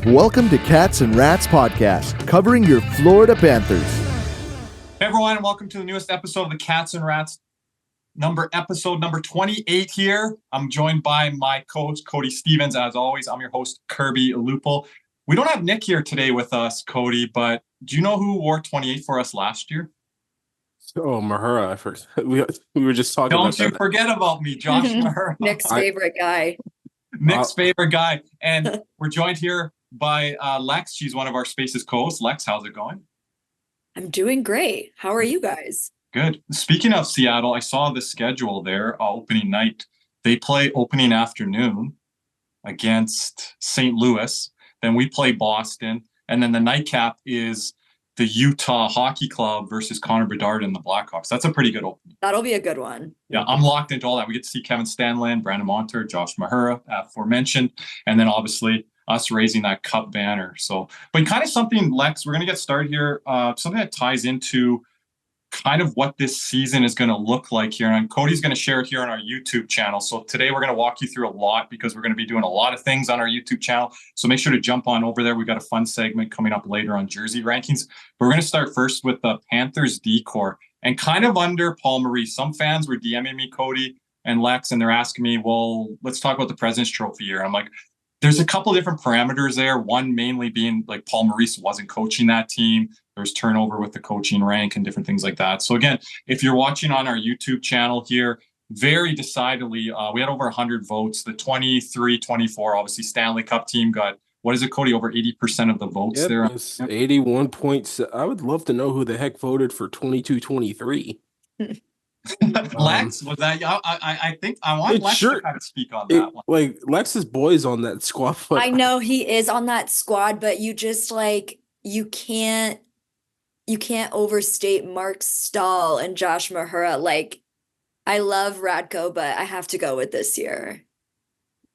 Welcome to Cats and Rats Podcast, covering your Florida Panthers. Hey everyone, and welcome to the newest episode of the Cats and Rats, episode number 28 here. I'm joined by my co-host, Cody Stevens. As always, I'm your host, Kirby Lupo. We don't have Nick here today with us, Cody, but do you know who wore 28 for us last year? Oh, Mahura. We were just talking about that. Don't you forget about me, Josh Mahura. Nick's favorite guy. Nick's favorite guy. And we're joined here by Lex. She's one of our Spaces co-hosts. Lex, how's it going? I'm doing great. How are you guys? Good. Speaking of Seattle, I saw the schedule there, opening night. They play opening afternoon against St. Louis. Then we play Boston. And then the nightcap is the Utah Hockey Club versus Connor Bedard and the Blackhawks. That's a pretty good opening. That'll be a good one. Yeah, I'm locked into all that. We get to see Kevin Stanley, Brandon Montour, Josh Mahura, aforementioned. And then obviously us raising that cup banner. So, but kind of something, Lex, we're going to get started here. Something that ties into kind of what this season is going to look like here. And Cody's going to share it here on our YouTube channel. So today we're going to walk you through a lot because we're going to be doing a lot of things on our YouTube channel. So make sure to jump on over there. We've got a fun segment coming up later on jersey rankings. But we're going to start first with the Panthers DCore and kind of under Paul Maurice. Some fans were DMing me, Cody and Lex, and they're asking me, well, let's talk about the President's Trophy here. I'm like, there's a couple different parameters there. One mainly being like Paul Maurice wasn't coaching that team. There's turnover with the coaching rank and different things like that. So again, if you're watching on our YouTube channel here, very decidedly, we had over 100 votes. The 23-24, obviously Stanley Cup team got, what is it, Cody? Over 80% of the votes there. 81 points. I would love to know who the heck voted for 22-23. Lex, was that? I think I want Lex to kind of speak on that one. Like Lex's boy's on that squad. I know he is on that squad, but you just like you can't overstate Mark Stahl and Josh Mahura. Like, I love Radko, but I have to go with this year.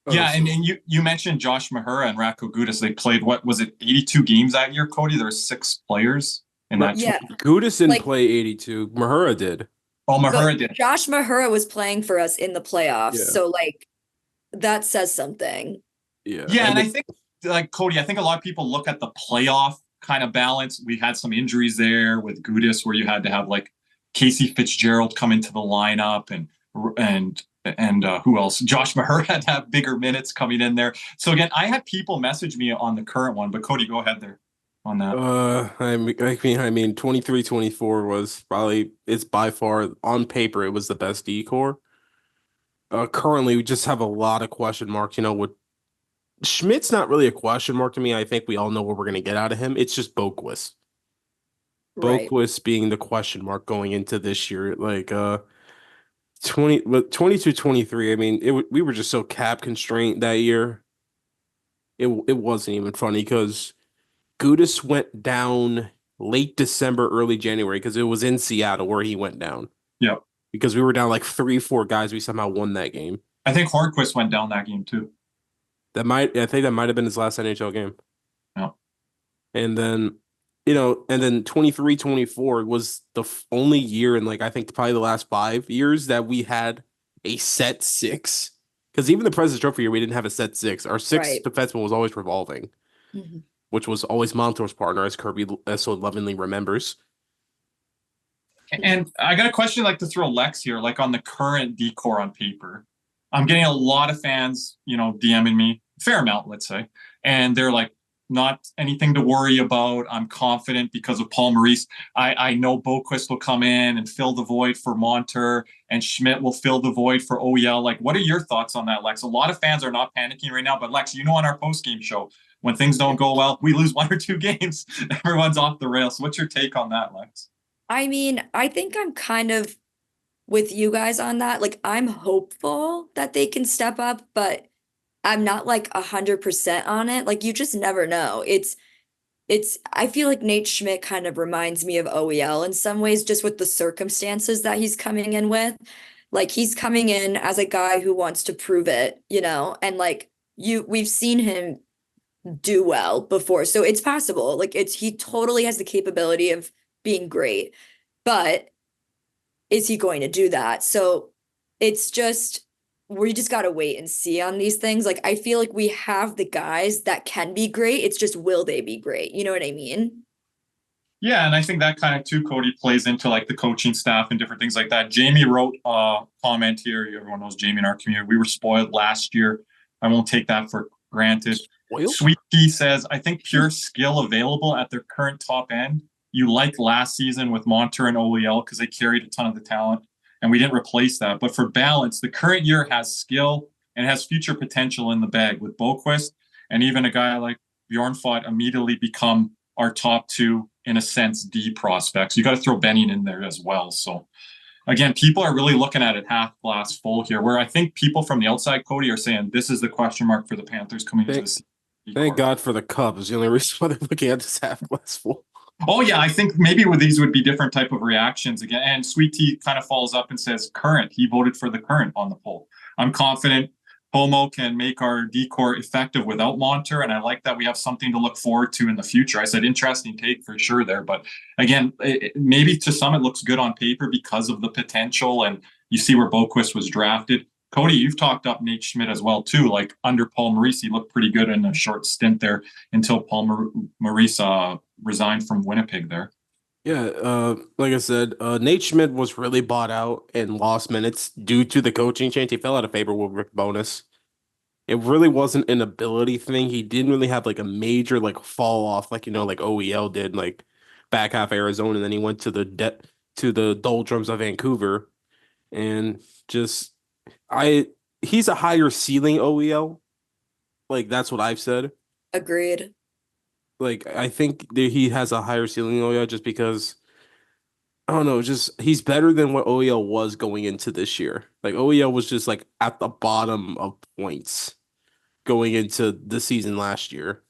Yeah, and you mentioned Josh Mahura and Radko Gudas. They played, what was it, 82 games that year, Cody? There were 6 players in that team. Gudas didn't play 82. Mahura did. Oh, Mahura did. Josh Mahura was playing for us in the playoffs, so like that says something. Yeah, and I think, like Cody, I think a lot of people look at the playoff kind of balance. We had some injuries there with Gudas where you had to have like Casey Fitzgerald come into the lineup and who else? Josh Mahura had to have bigger minutes coming in there. So again, I had people message me on the current one, but Cody, go ahead there on that. I mean 23-24 was probably, it's by far on paper it was the best DCore. Currently we just have a lot of question marks, with Schmidt's not really a question mark to me. I think we all know what we're going to get out of him. It's just Boquist. Right. Boquist being the question mark going into this year. Like 22-23, I mean, we were just so cap constrained that year. It wasn't even funny because Gudas went down late December, early January because it was in Seattle where he went down. Yeah. Because we were down like 3-4 guys. We somehow won that game. I think Hornquist went down that game too. I think that might have been his last NHL game. Yeah. And then, and then 23-24 was the only year in I think probably the last 5 years that we had a set 6. Because even the President's Trophy year, we didn't have a set 6. Our 6th defenseman was always revolving, which was always Montour's partner, as Kirby so lovingly remembers. And I got a question to throw Lex here, on the current DCore on paper. I'm getting a lot of fans, DMing me, fair amount, let's say. And they're like, not anything to worry about. I'm confident because of Paul Maurice. I know Boquist will come in and fill the void for Montour, and Schmidt will fill the void for OEL. What are your thoughts on that, Lex? A lot of fans are not panicking right now, but Lex, on our post-game show, when things don't go well, we lose 1 or 2 games, everyone's off the rails. What's your take on that, Lex? I mean, I think I'm kind of with you guys on that. I'm hopeful that they can step up, but I'm not 100% on it. You just never know. I feel like Nate Schmidt kind of reminds me of OEL in some ways, just with the circumstances that he's coming in with. He's coming in as a guy who wants to prove it, and we've seen him do well before. So it's possible. He totally has the capability of being great, but is he going to do that? So it's just we just got to wait and see on these things. Like, I feel like we have the guys that can be great. It's just, will they be great? You know what I mean? Yeah, and I think that kind of too, Cody, plays into like the coaching staff and different things like that. Jamie wrote a comment here. Everyone knows Jamie in our community. We were spoiled last year. I won't take that for granted. Spoiled? Sweet Tea says, I think pure skill available at their current top end. You like last season with Montour and OEL because they carried a ton of the talent, and we didn't replace that. But for balance, the current year has skill and has future potential in the bag with Boquist, and even a guy like Bjornfot immediately become our top two, in a sense, D prospects. You got to throw Benning in there as well. So again, people are really looking at it half glass full here, where I think people from the outside, Cody, are saying this is the question mark for the Panthers coming into the season. Thank God for the Cubs. The only reason why they're looking at this half glass full. Oh yeah, I think maybe with these would be different type of reactions again. And Sweet Tea kind of follows up and says current. He voted for the current on the poll. I'm confident Pomo can make our DCore effective without Montour, and I like that we have something to look forward to in the future. I said interesting take for sure there, but again, maybe to some it looks good on paper because of the potential, and you see where Boquist was drafted. Cody, you've talked up Nate Schmidt as well too. Like under Paul Maurice, he looked pretty good in a short stint there until Paul Maurice resigned from Winnipeg there. Yeah, like I said, Nate Schmidt was really bought out and lost minutes due to the coaching change. He fell out of favor with Rick Bowness. It really wasn't an ability thing. He didn't really have like a major like fall off like like OEL did like back half Arizona, and then he went to the doldrums of Vancouver, and just he's a higher ceiling OEL. Like that's what I've said. Agreed. Like, I think that he has a higher ceiling than OEL just because, I don't know, just he's better than what OEL was going into this year. Like, OEL was just like at the bottom of points going into the season last year.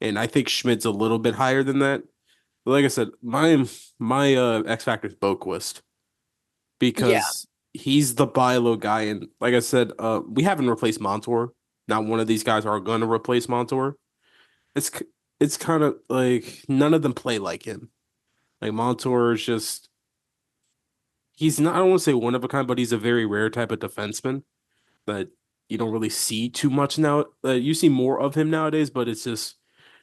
And I think Schmidt's a little bit higher than that. But like I said, my X factor is Boquist because he's the buy low guy. And like I said, we haven't replaced Montour. Not one of these guys are going to replace Montour. It's kind of like none of them play like him. Like Montour is just, he's not, I don't want to say one of a kind, but he's a very rare type of defenseman that you don't really see too much now. You see more of him nowadays, but it's just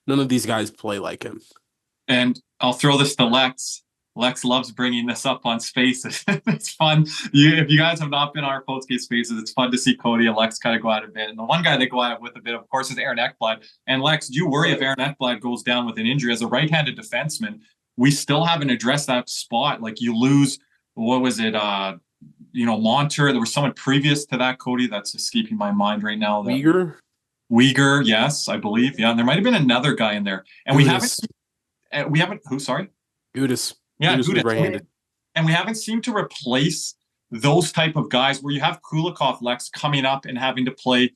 none of these guys play like him. And I'll throw this to Lex. Lex loves bringing this up on Spaces. It's fun. If you guys have not been on our Postgate Spaces, it's fun to see Cody and Lex kind of go at it a bit. And the one guy they go at it with a bit, of course, is Aaron Ekblad. And Lex, do you worry if Aaron Ekblad goes down with an injury as a right-handed defenseman? We still haven't addressed that spot. Like you lose, what was it? Montour. There was someone previous to that, Cody, that's escaping my mind right now. Uyghur, yes, I believe. Yeah, and there might have been another guy in there. And we haven't, who, sorry? Udis. Yeah, Udis right-handed. And we haven't seemed to replace those type of guys where you have Kulikov, Lex, coming up and having to play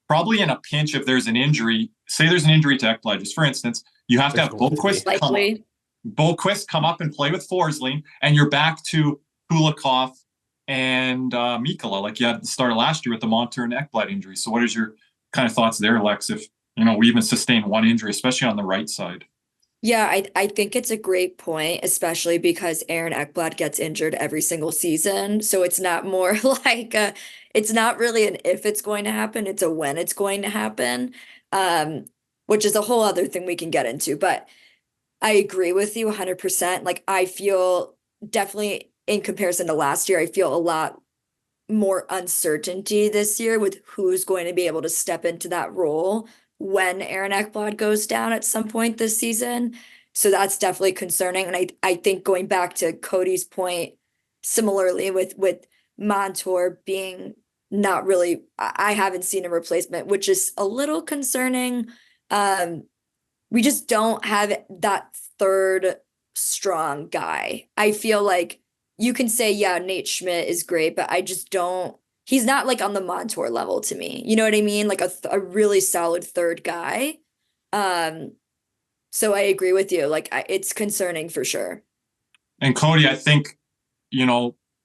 probably in a pinch if there's an injury. Say there's an injury to Ekblad, just for instance, you have to have Boquist come up and play with Forsling, and you're back to Kulikov and Mikkola, like you had at the start of last year with the Montour and Ekblad injury. So what is your kind of thoughts there, Lex, if we even sustain one injury, especially on the right side? Yeah, I think it's a great point, especially because Aaron Ekblad gets injured every single season. So it's not more like it's not really an if it's going to happen, it's a when it's going to happen, which is a whole other thing we can get into. But I agree with you 100%. Like I feel definitely in comparison to last year, I feel a lot more uncertainty this year with who's going to be able to step into that role when Aaron Ekblad goes down at some point this season. So that's definitely concerning. And I think going back to Cody's point, similarly with Montour being not really, I haven't seen a replacement, which is a little concerning. We just don't have that third strong guy. I feel like you can say, yeah, Nate Schmidt is great, but I just don't, he's not like on the Montour level to me. You know what I mean? Like a really solid third guy. So I agree with you. Like it's concerning for sure. And Cody, I think,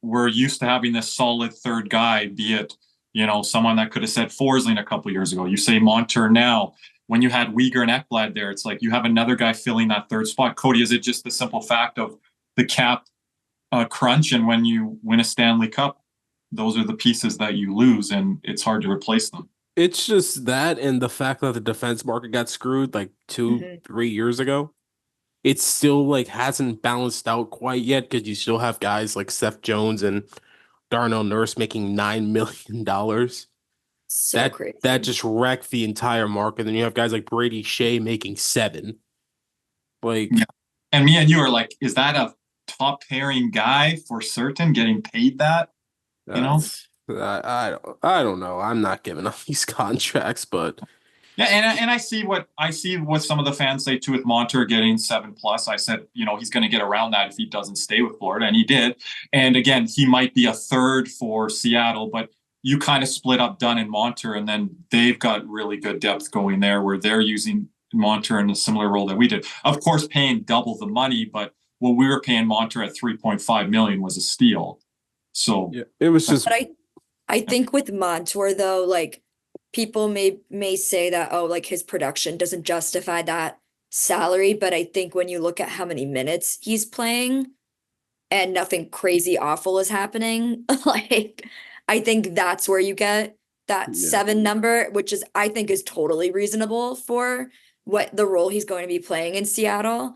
we're used to having this solid third guy, be it, someone that could have said Forsling a couple years ago. You say Montour now. When you had Uyghur and Ekblad there, it's like you have another guy filling that third spot. Cody, is it just the simple fact of the cap crunch, and when you win a Stanley Cup, those are the pieces that you lose, and it's hard to replace them. It's just that, and the fact that the defense market got screwed like 2-3 years ago. It still like hasn't balanced out quite yet because you still have guys like Seth Jones and Darnell Nurse making $9 million. So crazy. That just wrecked the entire market. Then you have guys like Brady Shea making 7. Like, yeah. And me and you are like, is that a top pairing guy for certain getting paid that? You know, I don't know. I'm not giving up these contracts, but yeah, and I see what some of the fans say too with Montour getting 7+. I said, he's going to get around that if he doesn't stay with Florida, and he did. And again, he might be a third for Seattle, but you kind of split up Dunn and Montour, and then they've got really good depth going there where they're using Montour in a similar role that we did. Of course, paying double the money, but what we were paying Montour at $3.5 million was a steal. So yeah, it was just. But I think with Montour though, like people may say that, oh, like his production doesn't justify that salary, but I think when you look at how many minutes he's playing and nothing crazy awful is happening, like I think that's where you get that 7 number, which is I think is totally reasonable for what the role he's going to be playing in Seattle,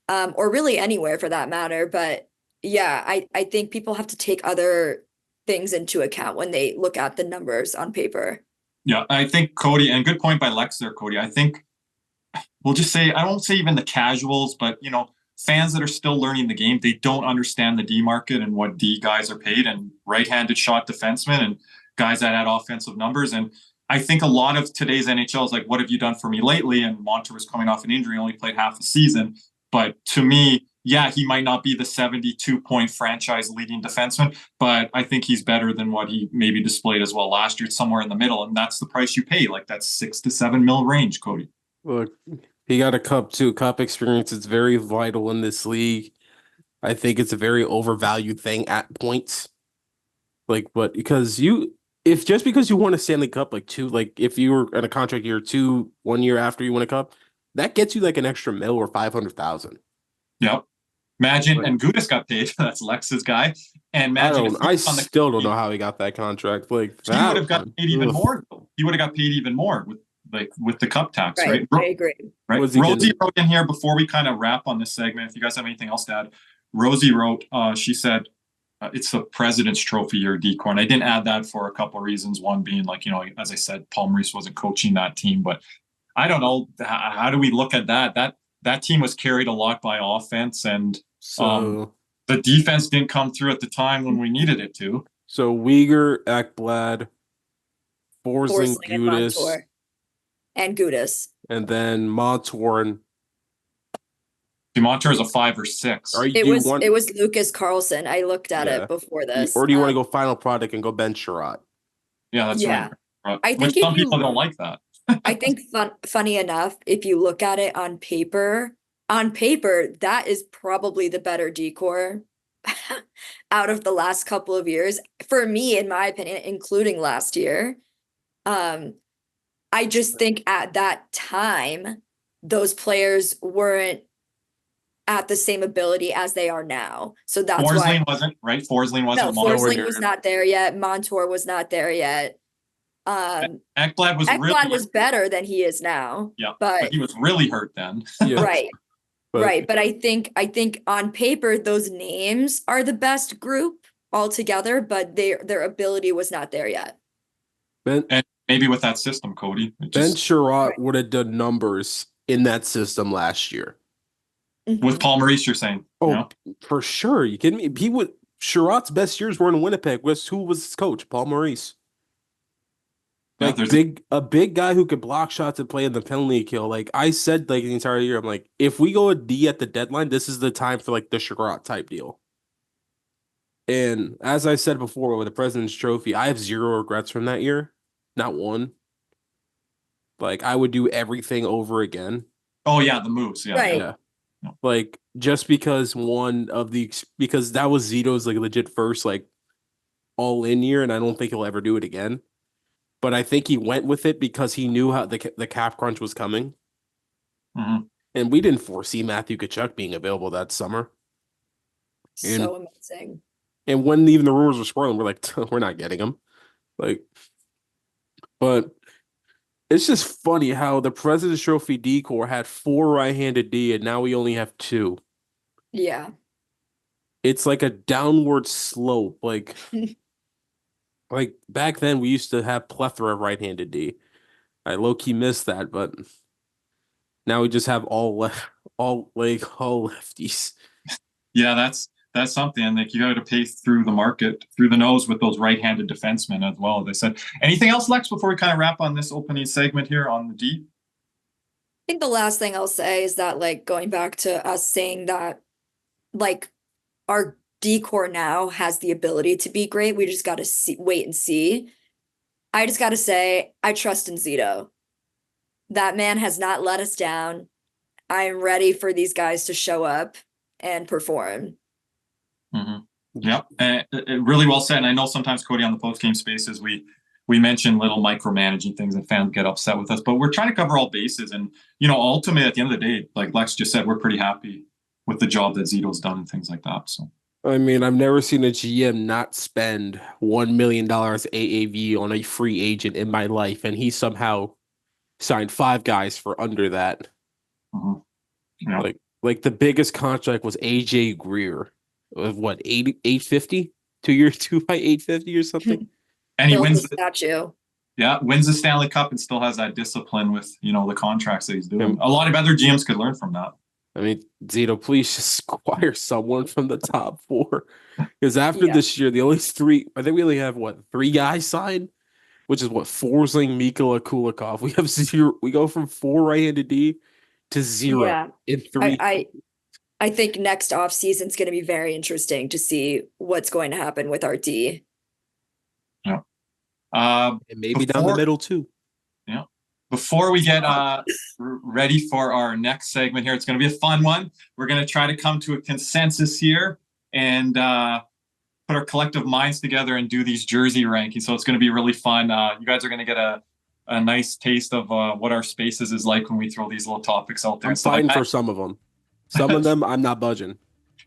or really anywhere for that matter. But yeah, I think people have to take other things into account when they look at the numbers on paper. Yeah, I think Cody, and good point by Lex there, Cody. I think we'll just say, I won't say even the casuals, but fans that are still learning the game, they don't understand the D market and what D guys are paid, and right-handed shot defensemen and guys that had offensive numbers. And I think a lot of today's NHL is like, what have you done for me lately? And Montour was coming off an injury, only played half a season. But to me, yeah, he might not be the 72-point franchise leading defenseman, but I think he's better than what he maybe displayed as well last year. It's somewhere in the middle, and that's the price you pay. Like that's $6 to $7 mil range, Cody. Look, he got a cup too. Cup experience is very vital in this league. I think it's a very overvalued thing at points. Like, but because just because you won a Stanley Cup, if you were in a contract year 2, 1 year after you win a cup, that gets you like an extra $1 or $500,000. Yep. Imagine, and Gudis got paid. That's Lex's guy. And imagine I still don't know how he got that contract. Like he would have got paid even more. He would have got paid even more with the cup tax, right? I agree. Right. Rosie wrote in here before we kind of wrap on this segment. If you guys have anything else to add, Rosie wrote. She said it's the President's Trophy year, DCore. And I didn't add that for a couple of reasons. One being as I said, Paul Maurice wasn't coaching that team, but I don't know. How do we look at that? That team was carried a lot by offense, and the defense didn't come through at the time when we needed it to. So Weegar, Ekblad, Forsling, Gudis, and Gudis, and then Montour. Montour is a 5 or 6. It was Lucas Carlson. I looked at it before this. Or do you want to go final product and go Ben Sherratt? Yeah, that's right. I think some people don't like that. I think funny enough, if you look at it on paper, that is probably the better DCore out of the last couple of years. For me, in my opinion, including last year. I just think at that time, those players weren't at the same ability as they are now. So that's why wasn't, right? Forsling wasn't. No, Forsling was not there yet. Montour was not there yet. Ekblad was better than he is now. Yeah, but he was really hurt then. Right. Right. But I think on paper, those names are the best group altogether, but their ability was not there yet. And maybe with that system, Cody. Ben Sherratt would have done numbers in that system last year. With Paul Maurice, you're saying? Oh, for sure. You kidding me? Sherratt's best years were in Winnipeg. Who was his coach? Paul Maurice. Like a big guy who could block shots and play in the penalty kill. Like I said, like the entire year, I'm like, if we go a D at the deadline, this is the time for like the Sherratt type deal. And as I said before with the President's Trophy, I have 0 regrets from that year. Not one. Like I would do everything over again. Oh yeah, the moves. Yeah. Right. Yeah. Like just because because that was Zito's like legit first like all in year, and I don't think he'll ever do it again. But I think he went with it because he knew how the cap crunch was coming. Mm-hmm. And we didn't foresee Matthew Tkachuk being available that summer. So amazing. And when even the rumors were swirling, we're like, we're not getting him. Like, but it's just funny how the President's Trophy DCore had 4 right-handed D, and now we only have 2. Yeah. It's like a downward slope. Like back then, we used to have plethora of right-handed D. I low-key miss that, but now we just have all lefties. Yeah, that's something. Like, you got to pay through the market, through the nose with those right-handed defensemen as well. They said. Anything else, Lex, before we kind of wrap on this opening segment here on the D? I think the last thing I'll say is that, like, going back to us saying that, like, our DCore now has the ability to be great. We just got to wait and see. I just got to say, I trust in Zito. That man has not let us down. I am ready for these guys to show up and perform. Mm-hmm. Yeah, really well said. And I know sometimes, Cody, on the post-game spaces, we mention little micromanaging things and fans get upset with us, but we're trying to cover all bases. And, ultimately, at the end of the day, like Lex just said, we're pretty happy with the job that Zito's done and things like that. So, I mean, I've never seen a GM not spend $1 million AAV on a free agent in my life, and he somehow signed 5 guys for under that. Mm-hmm. Yeah. Like the biggest contract was AJ Greer of what, 850? 2 years, 2 by 850 or something. And he wins the statue. Yeah, wins the Stanley Cup and still has that discipline with, the contracts that he's doing. A lot of other GMs could learn from that. I mean, Zito, please just acquire someone from the top 4. Because after this year, the only 3, I think we only have 3 guys signed, which is Forsling, Mikkola, Kulikov. We have 0. We go from 4 right-handed D to 0 in 3. I think next off season is going to be very interesting to see what's going to happen with our D. Yeah. And maybe down the middle too. Yeah. Before we get ready for our next segment here, it's going to be a fun one. We're going to try to come to a consensus here and put our collective minds together and do these jersey rankings. So it's going to be really fun. You guys are going to get a nice taste of what our spaces is like when we throw these little topics out there. I'm fighting for some of them. Some of them, I'm not budging.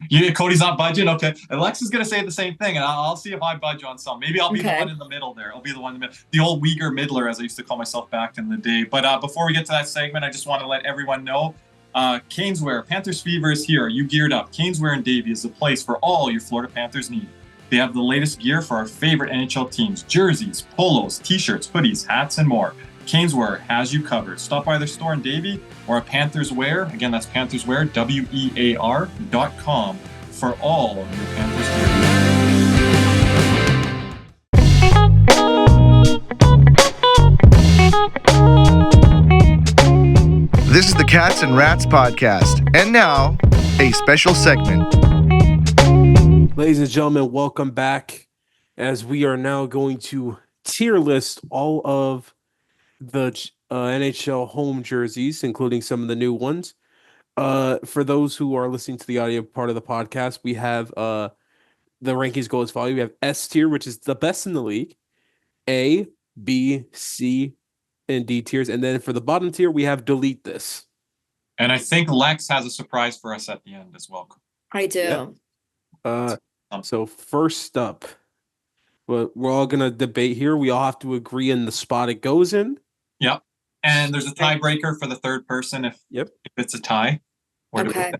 Yeah, Cody's not budging. Okay, Alex is going to say the same thing, and I'll see if I budge on some. Maybe I'll be the one in the middle there. I'll be the one in the middle, the old Uyghur middler, as I used to call myself back in the day. But before we get to that segment, I just want to let everyone know, CanesWear, Panthers Fever is here. Are you geared up? CanesWear and Davie is the place for all your Florida Panthers need. They have the latest gear for our favorite NHL teams: jerseys, polos, t-shirts, hoodies, hats, and more. CanesWear has you covered. Stop by their store in Davie or at Panthers Wear. Again, that's Panthers Wear, wear.com for all of your Panthers gear. This is the Cats and Rats podcast. And now, a special segment. Ladies and gentlemen, welcome back, as we are now going to tier list all of the NHL home jerseys, including some of the new ones. For those who are listening to the audio part of the podcast, we have the rankings go as follows. We have S tier, which is the best in the league, A, B, C, and D tiers. And then for the bottom tier, we have delete this. And I think Lex has a surprise for us at the end as well. I do. Yep. So first up, we're all going to debate here. We all have to agree on the spot it goes in. Yep. And there's a tiebreaker for the third person if it's a tie. Okay.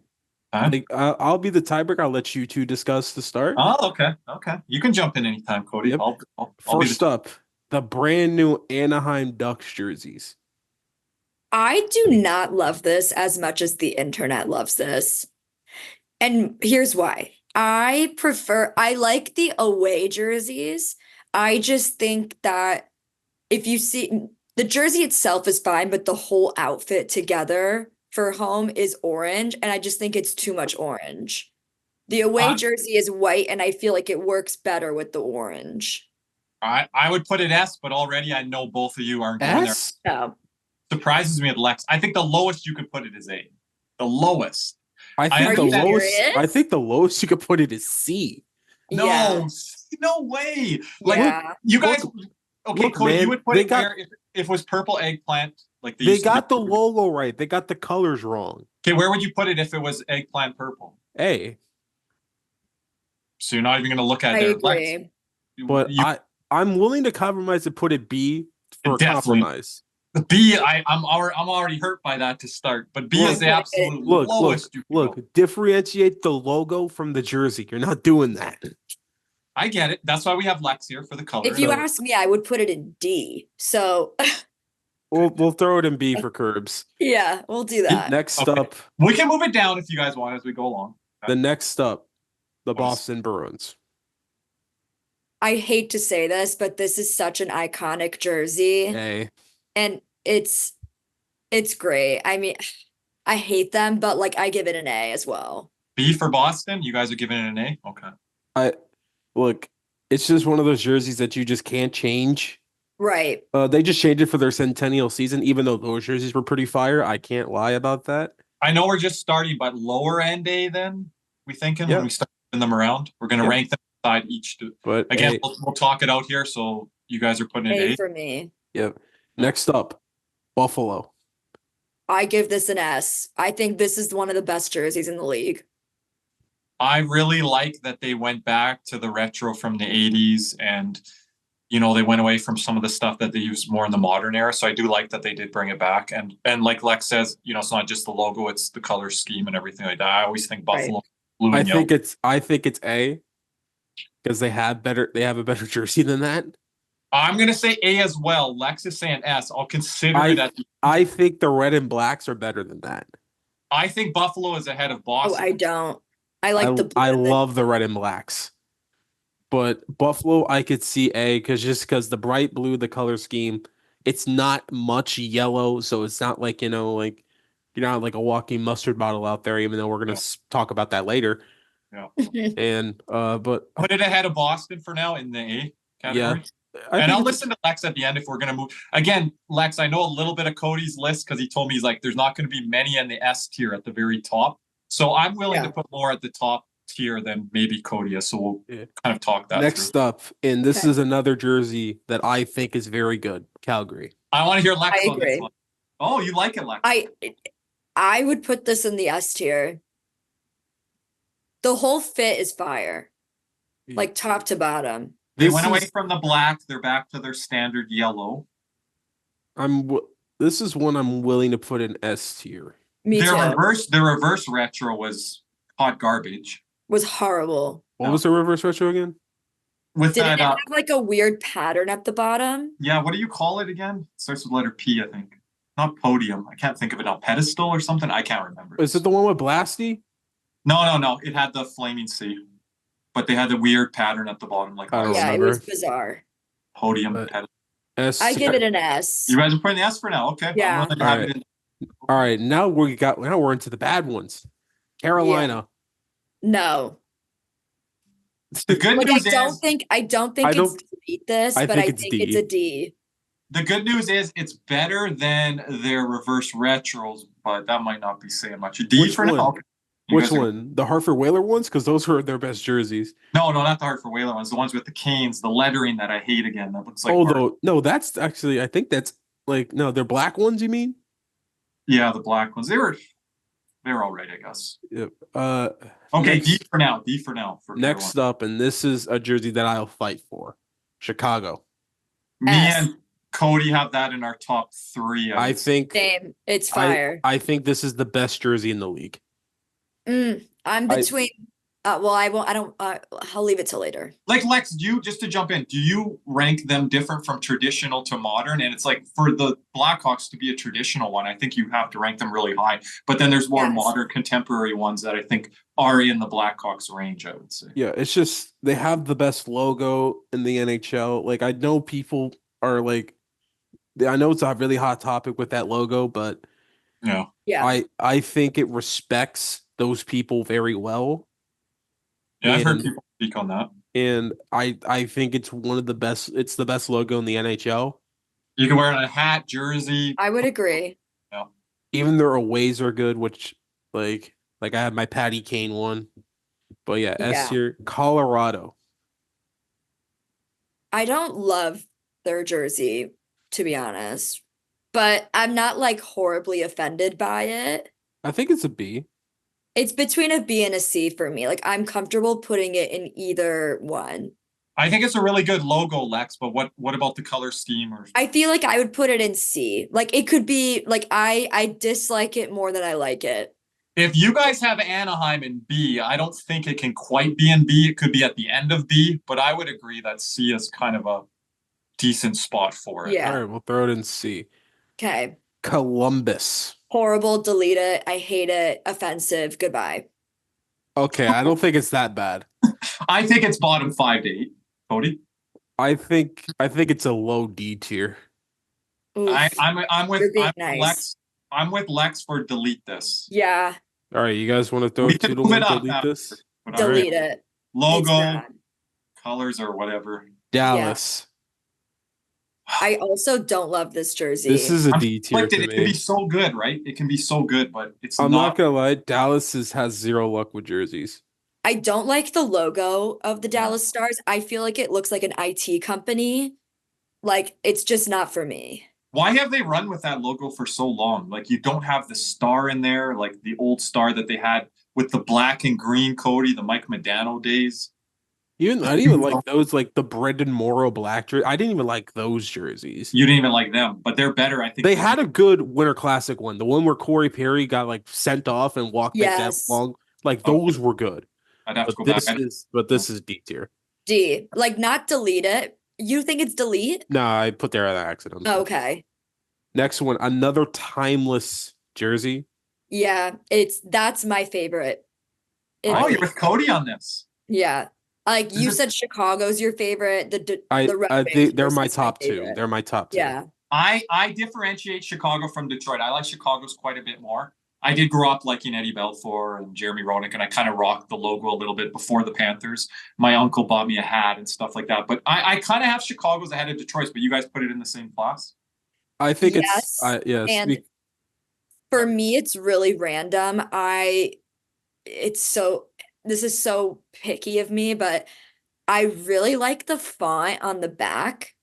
I'll be the tiebreaker. I'll let you two discuss the start. Oh, okay. You can jump in anytime, Cody. Yep. I'll First up, the brand new Anaheim Ducks jerseys. I do not love this as much as the internet loves this. And here's why. I like the away jerseys. I just think that if you see, the jersey itself is fine, but the whole outfit together for home is orange, and I just think it's too much orange. The away jersey is white, and I feel like it works better with the orange. I would put it S, but already I know both of you aren't going there. No. Surprises me at Lex. I think the lowest you could put it is A. The lowest. I think the lowest you could put it is C. No way. Like you guys. Okay, Cody, man, you would put it there if it was purple eggplant. Like they got the logo right. They got the colors wrong. Okay, where would you put it if it was eggplant purple? A. So you're not even going to look at I it there. Lex, agree. But you, I'm willing to compromise to put it B for a Definitely. compromise. B, I'm already hurt by that to start, but B is the absolute lowest you can go. Differentiate the logo from the jersey. You're not doing that. I get it. That's why we have Lex here for the color. If you ask me, I would put it in D. So We'll throw it in B for curbs. yeah, we'll do that. Next Okay. up, We can move it down if you guys want as we go along. the next up, the What is- Boston Bruins. I hate to say this, but this is such an iconic jersey. A. And it's great. I mean, I hate them, but like I give it an A as well. B for Boston. You guys are giving it an A. Okay. Look, it's just one of those jerseys that you just can't change. Right. They just changed it for their centennial season, even though those jerseys were pretty fire. I can't lie about that. I know we're just starting, but lower end A then we thinking Yeah. when we start moving them around. We're going to Yeah. rank them aside each. But Again, we'll talk it out here. So you guys are putting it A A. for me. Yep. Next up, Buffalo. I give this an S. I think this is one of the best jerseys in the league. I really like that they went back to the retro from the 80s and, you know, they went away from some of the stuff that they used more in the modern era. So I do like that they did bring it back. And like Lex says, you know, it's not just the logo, it's the color scheme and everything like that. I always think Buffalo blue and yellow. I think it's A because they have a better jersey than that. I'm going to say A as well. Lex is saying S. I'll consider it at I think the red and blacks are better than that. I think Buffalo is ahead of Boston. Oh, I don't. I like the blue. I love the red and blacks. But Buffalo, I could see A because the bright blue, the color scheme, it's not much yellow, so it's not like, you know, like you're not like a walking mustard bottle out there, even though we're gonna talk about that later. Yeah. And but put it ahead of Boston for now in the A category. Yeah. And I'll listen to Lex at the end if we're going to move. Again, Lex, I know a little bit of Cody's list because he told me he's like, there's not going to be many in the S tier at the very top. So I'm willing to put more at the top tier than maybe Cody is. So we'll kind of talk that next through. up, and this is another jersey that I think is very good. Calgary. I want to hear Lex I on this agree. one. Oh, you like it, Lex? I would put this in the S tier. The whole fit is fire. Like top to bottom. They went away from the black. They're back to their standard yellow. This is one I'm willing to put in S tier. Me too. Their reverse retro was hot garbage. Was horrible. What was the reverse retro again? With Did that, it have like a weird pattern at the bottom? Yeah, what do you call it again? It starts with letter P, I think. Not podium. I can't think of it now. Pedestal or something? I can't remember. Is it the one with Blasty? No. It had the flaming C. But they had the weird pattern at the bottom. Like I don't Yeah, remember. it was bizarre. Podium. Pedestal. S. I give it an S. You guys are putting the S for now. Okay. Yeah. I'm willing to have it in. All right, now we're into the bad ones. Carolina. No. The good Like news I don't is think I it's to beat this, but I think it's a D. the good news is it's better than their reverse retros, but that might not be saying much. D Which for one? now. You Which guys are- one? The Hartford Whaler ones? Because those are their best jerseys. No, not the Hartford Whaler ones. The ones with the canes, the lettering that I hate again. That looks like No, that's actually I think that's like no, they're black ones. You mean? yeah, the black ones. They're all right, I guess. Yep. Okay, next- D for now. D for now. For Next Carolina. up, and this is a jersey that I'll fight for. Chicago. Me S. and Cody have that in our top 3. I think Same. It's fire. I think this is the best jersey in the league. I'm between. Well, I won't. I don't. I'll leave it till later. Like Lex, just to jump in, do you rank them different from traditional to modern? And it's like for the Blackhawks to be a traditional one, I think you have to rank them really high. But then there's more Yes. modern contemporary ones that I think are in the Blackhawks range, I would say. Yeah, it's just they have the best logo in the NHL. Like I know people are like, I know it's a really hot topic with that logo, but Yeah. Yeah. I think it respects those people very well. Yeah, I've heard And- people speak on that. And I think it's one of the best. It's the best logo in the NHL. You can wear it on a hat, jersey. I would agree. Even their aways are good, which like I had my Patty Kane one. But yeah, S Yeah. tier. Colorado. I don't love their jersey, to be honest, but I'm not like horribly offended by it. I think it's a B. It's between a B and a C for me. Like I'm comfortable putting it in either one. I think it's a really good logo, Lex, but what about the color scheme? Or I feel like I would put it in C. Like it could be like I dislike it more than I like it. if you guys have Anaheim in B, I don't think it can quite be in B. It could be at the end of B, but I would agree that C is kind of a decent spot for it. Yeah. All right, we'll throw it in C. Okay. Columbus. Horrible, delete it. I hate it. Offensive. Goodbye. Okay, I don't think it's that bad. I think it's bottom 5 to 8. Cody? I think it's a low D tier. Oof. I'm with You're being Lex. nice. I'm with Lex for delete this. Yeah. All right, you guys want to throw We a can 2 to move 1 it up delete after, this? but all right. Delete it. It's Logo, bad. colors, or whatever. Dallas. I also don't love this jersey. This is a I'm D tier conflicted. to It can me. be so good, right? It can be so good, but it's I'm not. not gonna lie, Dallas has zero luck with jerseys. I don't like the logo of the Dallas Stars. I feel like it looks like an IT company. Like it's just not for me. Why have they run with that logo for so long? Like you don't have the star in there, like the old star that they had with the black and green Cody, the Mike Modano days. I didn't even like those, like the Brendan Morrow black jersey. I didn't even like those jerseys. You didn't even like them, but they're better. I think They had a good Winter Classic one, the one where Corey Perry got like sent off and walked like that Yes. long. Like those were good. I'd have to But go this back. is D tier. D. Like not delete it. You think it's delete? No, I put there on accident. Okay. Next one, another timeless jersey. Yeah, that's my favorite. Oh, you're with Cody on this. Yeah. Like you said Chicago's your favorite. The Red Wings They're my versus top 2. favorite. They're my top 2. Yeah. I differentiate Chicago from Detroit. I like Chicago's quite a bit more. I did grow up liking Eddie Belfour and Jeremy Roenick, and I kind of rocked the logo a little bit before the Panthers. My uncle bought me a hat and stuff like that. But I kind of have Chicago's ahead of Detroit's, but you guys put it in the same class? I think Yes, yes. and for me, it's really random. This is so picky of me, but I really like the font on the back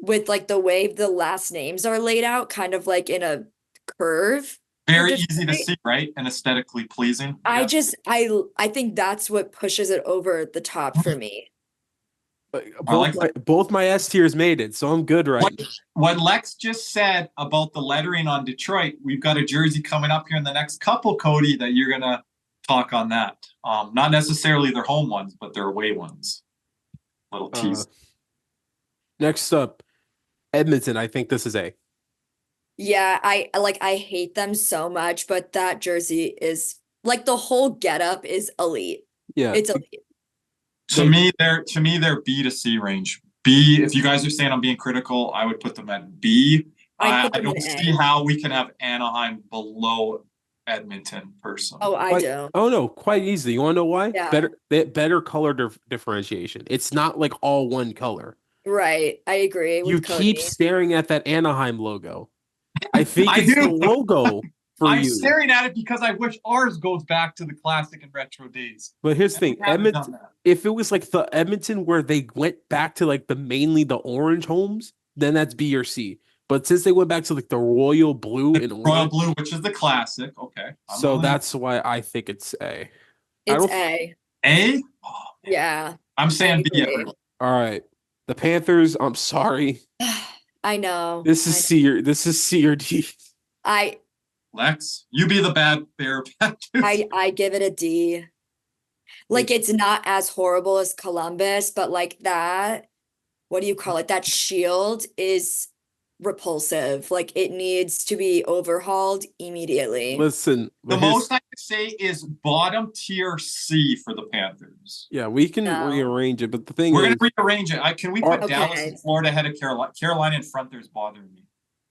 with like the way the last names are laid out, kind of like in a curve. Very easy to see, right? And aesthetically pleasing. I think that's what pushes it over the top for me. Both my S tiers made it, so I'm good right now. What Lex just said about the lettering on Detroit, we've got a jersey coming up here in the next couple, Cody, that you're gonna talk on that. Not necessarily their home ones, but their away ones. Little tease. Next up, Edmonton. I think this is A. Yeah, I hate them so much, but that jersey is like the whole getup is elite. Yeah, It's elite. To me, they're B to C range. B, if you guys are saying I'm being critical, I would put them at B. I don't see how we can have Anaheim below Edmonton personally. Oh, I do. Oh no, quite easily. You want to know why? Yeah. Better color differentiation. It's not like all one color. Right. I agree with You Cody. keep staring at that Anaheim logo. I think I it's do. the logo for I'm you. staring at it because I wish ours goes back to the classic and retro days. But here's the thing, We haven't done Edmonton. that. If it was like the Edmonton where they went back to like mainly the orange homes, then that's B or C. But since they went back to like the royal blue and Royal orange, blue, which is the classic. Okay. so that's why I think it's A. It's A. A? Yeah. I'm saying I B. agree. everyone. All right, the Panthers. I'm sorry. I know. This is C or D. Lex, you be the bad bear. I give it a D. Like it's not as horrible as Columbus, but like that, what do you call it? That shield is repulsive. Like it needs to be overhauled immediately. Listen, The most I could say is bottom tier C for the Panthers. Yeah, we can No. rearrange it, but the thing We're is, going to rearrange it. Can we put Okay. Dallas and Florida ahead of Carolina? Carolina in front there's bothering me.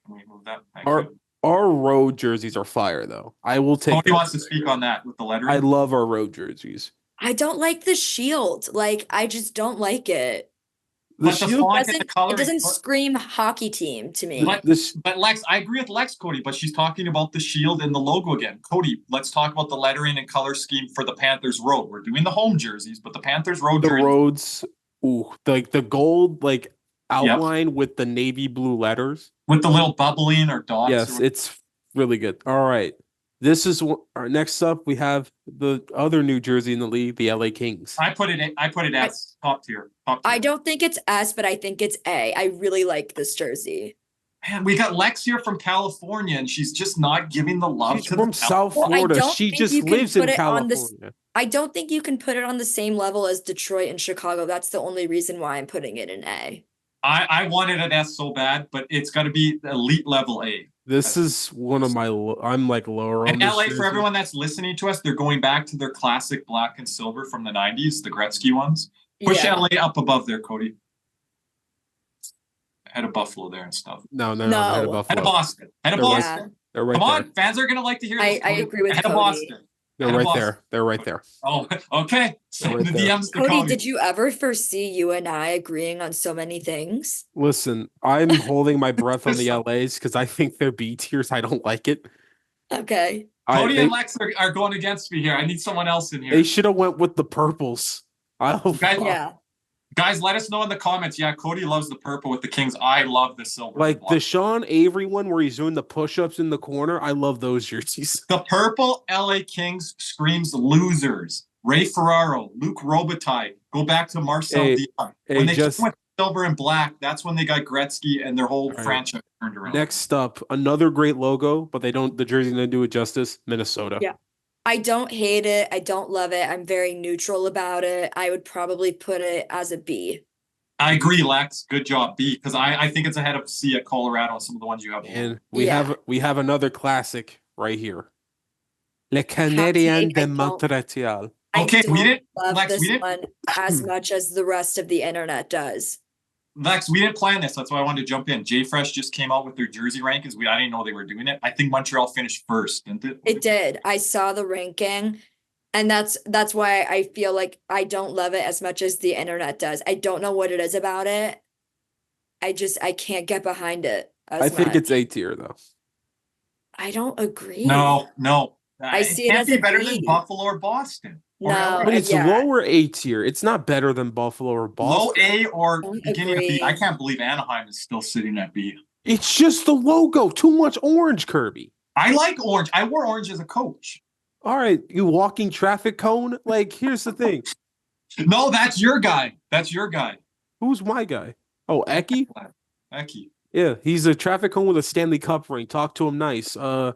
Can we move that? Thank Our- you. our road jerseys are fire though. I will take. Cody that. wants to speak on that with the lettering. I love our road jerseys. I don't like the shield. Like I just don't like it. The But the shield, font and the color. It doesn't scream hockey team to me. But Lex, I agree with Lex, Cody, but she's talking about the shield and the logo again. Cody, let's talk about the lettering and color scheme for the Panthers road. We're doing the home jerseys, but the Panthers road the jerseys. roads, the gold outline with the navy blue letters. With the little bubbling or dots. Yes, it's really good. All right, This is our next up. We have the other New Jersey in the league, the LA Kings. I put it as top tier. I don't think it's S, but I think it's A. I really like this jersey. Man, we got Lex here from California, and she's just not giving the love She's to from the South Well, I Florida. don't She think just you can lives in put it on this- California. I don't think you can put it on the same level as Detroit and Chicago. That's the only reason why I'm putting it in A. I wanted an S so bad, but it's got to be elite level A. This is one of my. I'm like lower on And this LA, jersey. for everyone that's listening to us, they're going back to their classic black and silver from the 90s, the Gretzky ones. Push Yeah. LA up above there, Cody. Head of Buffalo there and stuff. No, No. head of Head of Buffalo. Boston. Head of They're right- Boston. They're right Come there. on, fans are going to like to hear this. I Cody. agree with Head of Cody. Boston. They're Head of right Boston. there. They're right there. Oh, okay. Send right the there. DMs to Cody, Cody. did you ever foresee you and I agreeing on so many things? Listen, I'm holding my breath on the LAs because I think they're B tiers. I don't like it. Okay. Cody they, and Lex are going against me here. I need someone else in here. they should have went with the purples. Yeah. Guys, let us know in the comments. Yeah, Cody loves the purple with the Kings. I love the silver. Like and the black. Sean Avery one where he's doing the push-ups in the corner. I love those jerseys. The purple LA Kings screams losers. Ray Ferraro, Luke Robitaille. Go back to Marcel Dion. When they just came with silver and black, that's when they got Gretzky and their whole All right. franchise turned around. next up, another great logo, but the jersey didn't do it justice. Minnesota. Yeah. I don't hate it. I don't love it. I'm very neutral about it. I would probably put it as a B. I agree, Lex. Good job, B. Because I think it's ahead of C at Colorado and some of the ones you have. And we Yeah. have another classic right here. Le take, Canadien I de don't- Montréal. Okay, I we don't didn't- love Lex, we this didn't- one as much as the rest of the internet does. Lex, we didn't plan this. That's why I wanted to jump in. JFresh just came out with their jersey rankings. I didn't know they were doing it. I think Montreal finished first, didn't it? It did. I saw the ranking, and that's why I feel like I don't love it as much as the internet does. I don't know what it is about it. I can't get behind it as I think much. it's A tier though. I don't agree. No. I see it can't as be a better B. than Buffalo or Boston. Or No, LA. But it's yeah. lower A tier. It's not better than Buffalo or Boston. Low A or Don't beginning of B. agree. I can't believe Anaheim is still sitting at B. It's just the logo. Too much orange, Kirby. I like orange. I wore orange as a coach. All right, you walking traffic cone. Like, here's the thing. No, that's your guy. That's your guy. Who's my guy? Oh, Eki? Becky. Yeah, he's a traffic cone with a Stanley Cup ring. Talk to him nice. Are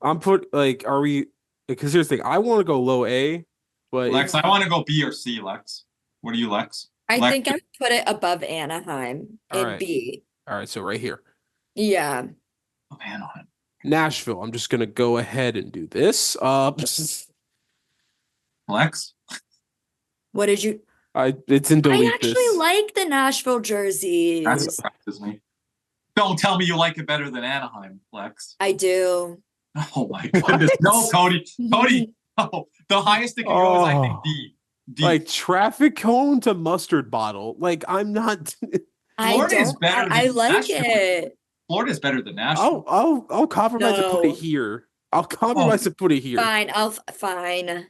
we? Because here's the thing. I want to go low A, but Lex, I want to go B or C, Lex. What are you, Lex? I Lex- think I would put it above Anaheim in Alright. B. all right. So right here, Yeah. Oh, Anaheim. Nashville. I'm just gonna go ahead and do this. Lex? What did you? It's in delete I actually this. like the Nashville jerseys. That surprises me. Don't tell me you like it better than Anaheim, Lex. I do. Oh my goodness. No, Cody. Cody. No. The highest it can go is I think Oh. D. D. Like traffic cone to mustard bottle. Like I'm not. Florida is don't. better I than like Nashville. it. Florida is better than Nashville. I'll compromise and put No. it here. I'll compromise and put it here. Fine. Fine.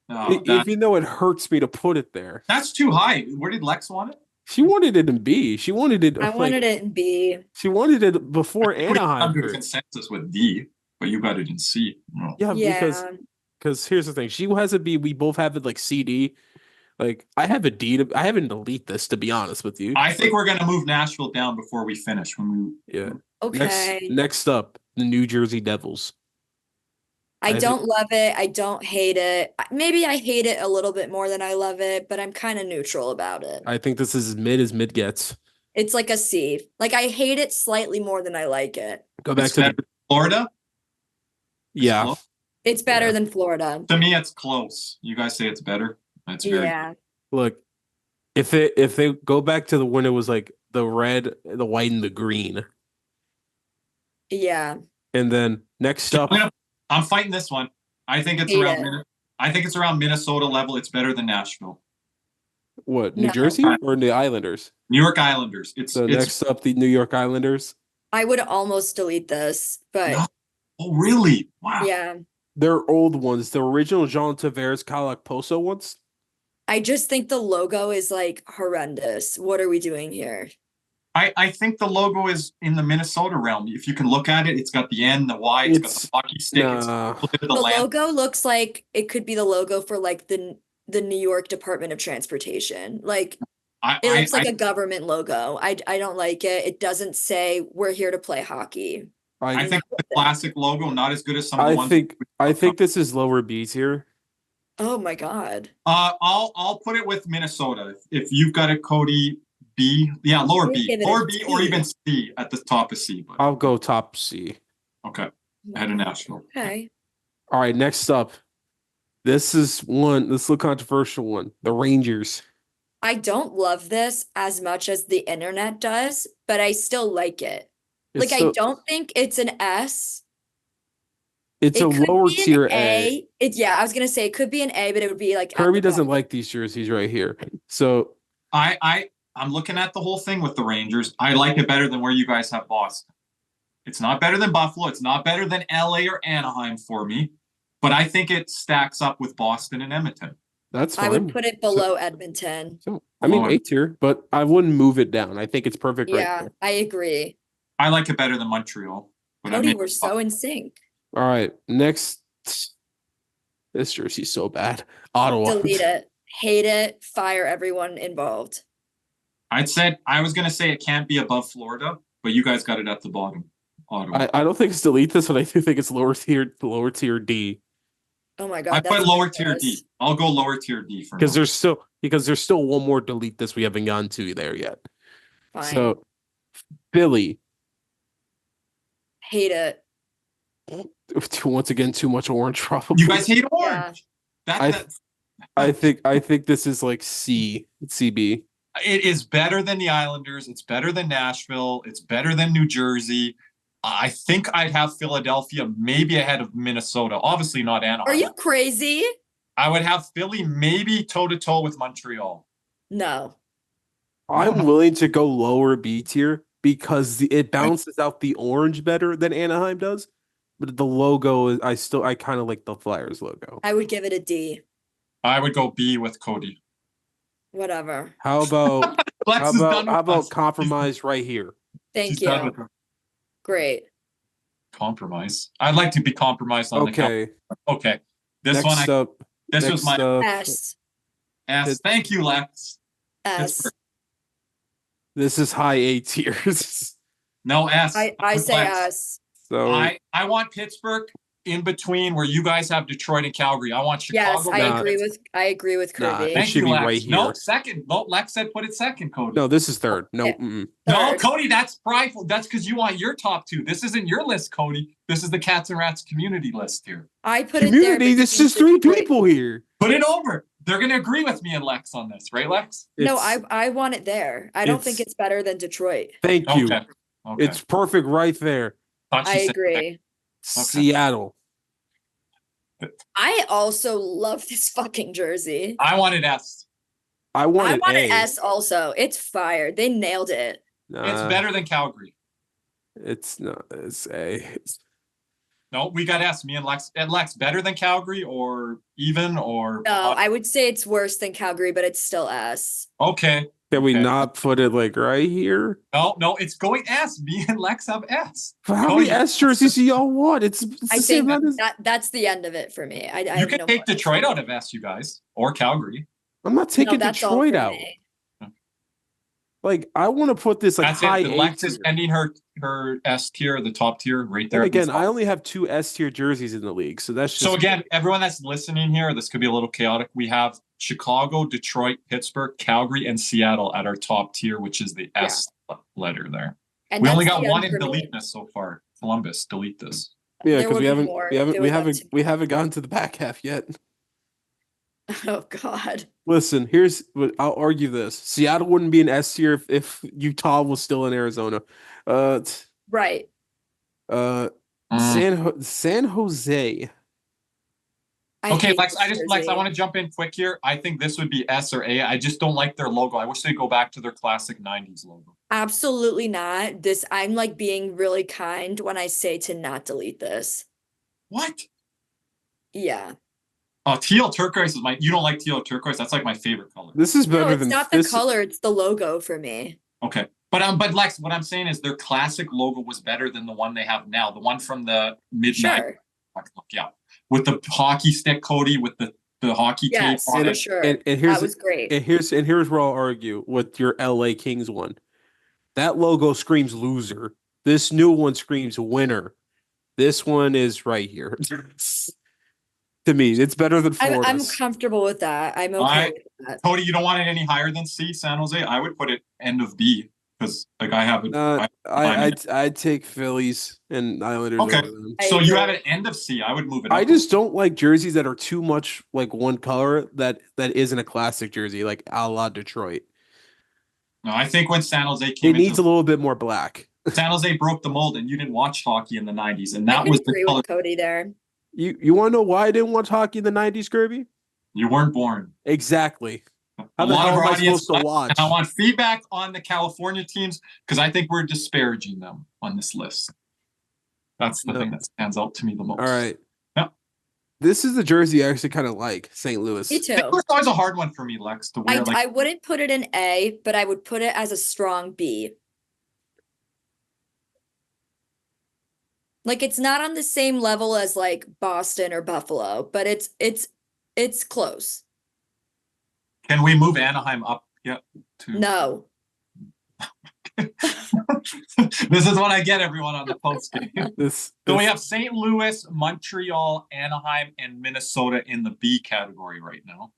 No, Even though it hurts me to put it there. that's too high. Where did Lex want it? She wanted it in B. She wanted it. I wanted it in B. She wanted it before We Anaheim. come to a hurt. consensus with D, but you got it in C. No. Yeah, Yeah. because here's the thing. She has a B. We both have it like CD. Like I have a D. I have an delete this to be honest with you. I think we're gonna move Nashville down before we finish. When Yeah. Okay. Next up, the New Jersey Devils. I I don't love it. I don't hate it. Maybe I hate it a little bit more than I love it, but I'm kind of neutral about it. I think this is as mid gets. It's like a C. Like I hate it slightly more than I like it. Go back It's to better than Florida. yeah. Close. It's better Yeah. than Florida. To me, it's close. You guys say it's better. That's very. Yeah. Look, if they go back to the when it was like the red, the white, and the green, Yeah. and then next up, I'm fighting this one. I think it's Hate around. it. I think it's around Minnesota level. It's better than Nashville. what New No. Jersey or the Islanders? New York Islanders. It's So next up, the New York Islanders. I would almost delete this, but No. Oh really? Wow. yeah. They're old ones, the original Jean Tavares, Kyle Poso ones. I just think the logo is like horrendous. What are we doing here? I think the logo is in the Minnesota realm. If you can look at it, it's got the N, the Y, it's got the hockey stick, it's a little bit of the The land. logo looks like it could be the logo for like the New York Department of Transportation. Like it looks like a government logo. I don't like it. It doesn't say we're here to play hockey. I think the classic logo not as good as some of the ones. I think this is lower B tier. Oh my God. I'll put it with Minnesota. If you've got a Cody B, yeah, lower B or even C at the top of C. But I'll go top C. okay, ahead of National. Okay. All right, next up. This is a little controversial one. The Rangers. I don't love this as much as the internet does, but I still like it. Like I don't think it's an S. It's a lower tier A. I was gonna say it could be an A, but it would be like Kirby doesn't like these jerseys right here. So I'm looking at the whole thing with the Rangers. I like it better than where you guys have Boston. It's not better than Buffalo. It's not better than LA or Anaheim for me, but I think it stacks up with Boston and Edmonton. That's fine. I would put it below Edmonton. So I mean A tier, but I wouldn't move it down. I think it's perfect right Yeah, there. I agree. I like it better than Montreal. Cody, we're so in sync. All right, next. This jersey's so bad. Ottawa. Delete it. Hate it. Fire everyone involved. I was going to say it can't be above Florida, but you guys got it at the bottom. Ottawa. I don't think it's delete this, but I do think it's lower tier D. Oh my God. I put lower tier D. I'll go lower tier D for because there's still one more delete this we haven't gotten to there yet. Fine. So Philly. Hate it. Once again, too much orange probably. You guys hate orange. Yeah. I think this is like C. It's CB. It is better than the Islanders. It's better than Nashville. It's better than New Jersey. I think I'd have Philadelphia maybe ahead of Minnesota. Obviously not Anaheim. Are you crazy? I would have Philly maybe toe-to-toe with Montreal. No. I'm willing to go lower B tier because it balances out the orange better than Anaheim does. But the logo is I kind of like the Flyers logo. I would give it a D. I would go B with Cody. Whatever. How about how about us. compromise right here? Thank you. Great. Compromise. I'd like to be compromised on Okay. Okay. This Next one. up. This was my S. S. Thank you, Lex. S. This is high A tiers. No S. I say S. So I want Pittsburgh in between where you guys have Detroit and Calgary. I want Chicago. Yes, I agree with Kirby. It Thank should you, be Lex. right here. No, second. No, Lex said put it second, Cody. No, this is third. No, No, Cody, that's prideful. That's because you want your top two. This isn't your list, Cody. This is the Cats and Rats community list here. I put community. it there. This is three people here. Put it over. They're going to agree with me and Lex on this, right, Lex? No, I want it there. I don't think it's better than Detroit. Thank you. Okay. It's perfect right there. I agree. Seattle. I also love this fucking jersey. I wanted S. I wanted an S also. It's fire. They nailed it. It's better than Calgary. It's not. It's A. No, we got S. Me and Lex. And Lex, better than Calgary or even or? No, I would say it's worse than Calgary, but it's still S. Okay. Can we not put it like right here? No, it's going S. Me and Lex have S. How many S jerseys do y'all want? It's I think that's the end of it for me. You can take Detroit out of S, you guys, or Calgary. I'm not taking Detroit out. Like, I want to put this like high A. Lex is ending her S tier, the top tier, right there. And again, I only have 2 S tier jerseys in the league, so that's just. So again, everyone that's listening here, this could be a little chaotic. We have Chicago, Detroit, Pittsburgh, Calgary, and Seattle at our top tier, which is the S letter there. And we only got one in delete this so far. Columbus, delete this. Yeah, because we haven't gotten to the back half yet. Oh God. Listen, I'll argue this. Seattle wouldn't be an S tier if Utah was still in Arizona. Right. San Jose. Okay, Lex, I want to jump in quick here. I think this would be S or A. I just don't like their logo. I wish they'd go back to their classic 90s logo. Absolutely not. I'm like being really kind when I say to not delete this. What? Yeah. Oh, teal turquoise is you don't like teal turquoise? That's like my favorite color. This is better than. It's not the color, it's the logo for me. Okay. But Lex, what I'm saying is their classic logo was better than the one they have now. The one from the mid-90s. Sure. Yeah. With the hockey stick, Cody, with the hockey tape Yes, on for it. sure. And here's That was great. and here's where I'll argue with your LA Kings one. That logo screams loser. This new one screams winner. This one is right here. To me, it's better than I'm Florida's. comfortable with that. I'm okay with that. Cody, you don't want it any higher than C, San Jose? I would put it end of B because like I have it. I'd take Phillies and Islanders Okay. over them. So I you agree. have an end of C. I would move it up. I just don't like jerseys that are too much like one color that isn't a classic jersey, like a la Detroit. No, I think when San Jose It came needs into a little bit more black. San Jose broke the mold, and you didn't watch hockey in the '90s, and I that can was agree the color. with Cody there. You want to know why I didn't watch hockey in the 90s, Kirby? You weren't born. Exactly. How A the lot hell of am our I audience, supposed to watch? and I want feedback on the California teams because I think we're disparaging them on this list. That's the No. thing that stands out to me the most. All right. Yeah. This is the jersey I actually kind of like, St. Louis. Me It too. was always a hard one for me, Lex, to wear. I wouldn't put it in A, but I would put it as a strong B. Like it's not on the same level as like Boston or Buffalo, but it's close. Can we move Anaheim up yet? No. This is what I get, everyone, on the post game. So we This- have St. Louis, Montreal, Anaheim, and Minnesota in the B category right now.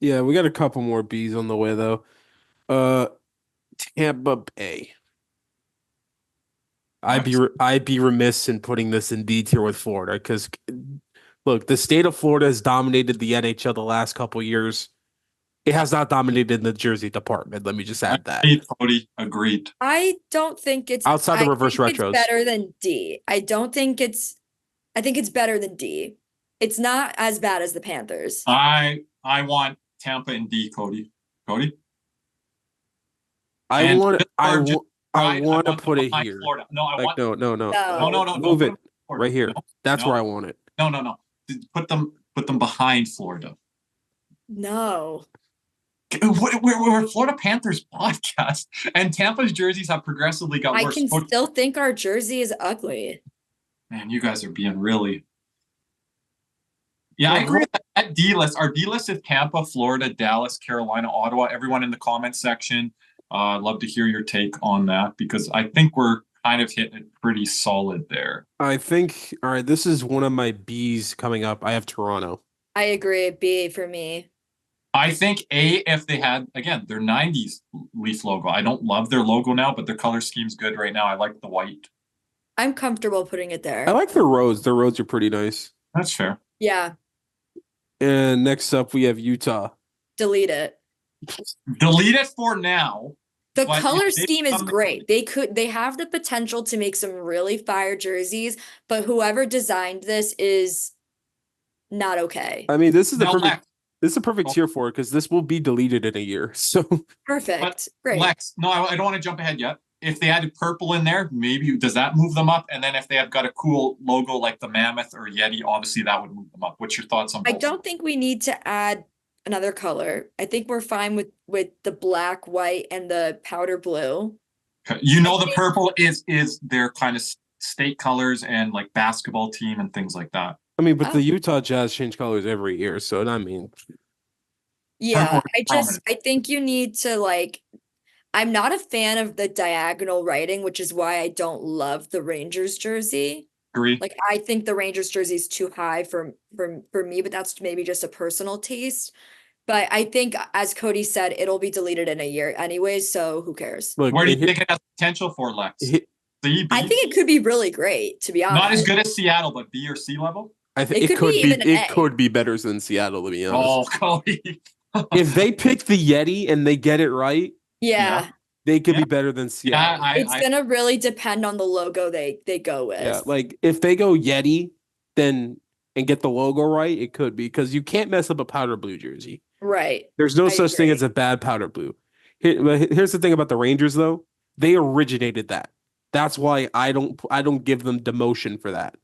Yeah, we got a couple more B's on the way though. Tampa Bay. I'd be remiss in putting this in D tier with Florida because look, the state of Florida has dominated the NHL the last couple years. It has not dominated the jersey department. Let me just add that. Agreed, Cody, agreed. I don't think it's Outside the reverse think retros. It's better than D. I think it's better than D. It's not as bad as the Panthers. I want Tampa in D, Cody. Cody? I And want just I for just want I pride, want to them put it behind here. Florida. No, I Like want no. no. Move it Florida. right here. No, That's no. where I want it. no. Put them behind Florida. No. We're a Florida Panthers podcast, and Tampa's jerseys have progressively got I worse. can Cody, still think our jersey is ugly. man, you guys are being really. Yeah, I Yeah, agree with that D list. Our D list is Tampa, Florida, Dallas, Carolina, Ottawa. Everyone in the comment section, I'd love to hear your take on that because I think we're kind of hitting it pretty solid there. I think all right, this is one of my B's coming up. I have Toronto. I agree. B for me. I think A, if they had, again, their 90s Leaf logo. I don't love their logo now, but their color scheme's good right now. I like the white. I'm comfortable putting it I there. like their roads. Their roads are pretty nice. That's fair. Yeah. And next up we have Utah. Delete it. Delete it for now. The But color if they scheme is come- great. They have the potential to make some really fire jerseys, but whoever designed this is not okay. I mean, this is the Now, perfect Lex, this is a perfect tier for it because this will be deleted in a year. So Perfect. Great. Lex, no, I don't want to jump ahead yet. If they added purple in there, maybe does that move them up? And then if they have got a cool logo like the Mammoth or Yeti, obviously that would move them up. What's your thoughts on I both? don't think we need to add another color. I think we're fine with the black, white, and the powder blue. Okay. You know the purple is their kind of state colors and like basketball team and things like that. I mean, but Oh. the Utah Jazz change colors every year. So I mean, Yeah, Prominent. I think you need to like, I'm not a fan of the diagonal writing, which is why I don't love the Rangers jersey. Agree? Like I think the Rangers jersey is too high for me, but that's maybe just a personal taste. But I think, as Cody said, it'll be deleted in a year anyway, so who cares? look, Where do you here- think it has potential for, Lex? here- C, B? I think it could be really great, to be honest. Not as good as Seattle, but B or C level? I think It it could be could be even an it A. could be better than Seattle, to be honest. Oh, Cody. If they pick the Yeti and they get it right, Yeah, they could Yeah. be better than Seattle. it's gonna really depend on the logo they go with. Yeah, like if they go Yeti, then and get the logo right, it could be because you can't mess up a powder blue jersey. Right. There's no I such thing agree. as a bad powder blue. Here's the thing about the Rangers, though. They originated that. That's why I don't give them demotion for that.